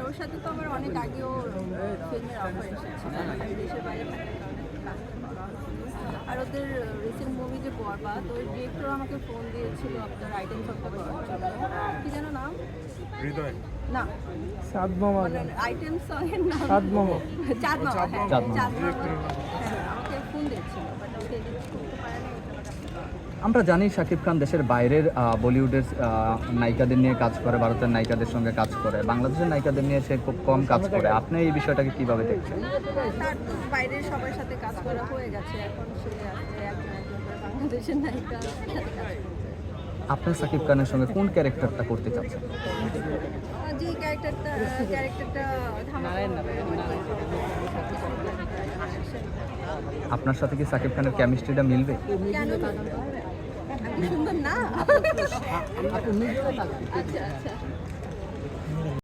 ওর সাথে তো আমার অনেক আগেও ফিল্মের অফার এসেছে, আমি দেশের বাইরে থাকার কারণে কাজ করা হয়নি। আর ওদের রিসেন্ট মুভি যে বরবাদ, ওই ডিরেক্টর আমাকে ফোন দিয়েছিল আপনার আইটেম সবটা করার জন্য। কি যেন নাম? হৃদয় না, সাদ মামা আইটেম সঙের নাম সাদ মামা চাঁদ মামা। হ্যাঁ, চাঁদ মামা। চাঁদ মামা। হ্যাঁ, আমাকে ফোন দিচ্ছিল, বাট ওকে রিচ করতে পারেনি। আমরা জানি শাকিব খান দেশের বাইরের বলিউডের নায়িকাদের নিয়ে কাজ করে, ভারতের নায়িকাদের সঙ্গে কাজ করে, বাংলাদেশের নায়িকাদের নিয়ে সে খুব কম কাজ করে। আপনি এই বিষয়টাকে কিভাবে দেখছেন? তার তো বাইরের সবার সাথে কাজ করা হয়ে গেছে, এখন সে আসলে একজন একজন করে বাংলাদেশের নায়িকার সাথে কাজ করছে। আপনি শাকিব খানের সঙ্গে কোন ক্যারেক্টারটা করতে চাচ্ছেন? যে ক্যারেক্টারটা আপনার সাথে কি শাকিব খানের কেমিস্ট্রিটা মিলবে? কেন আমি সুন্দর না? আচ্ছা আচ্ছা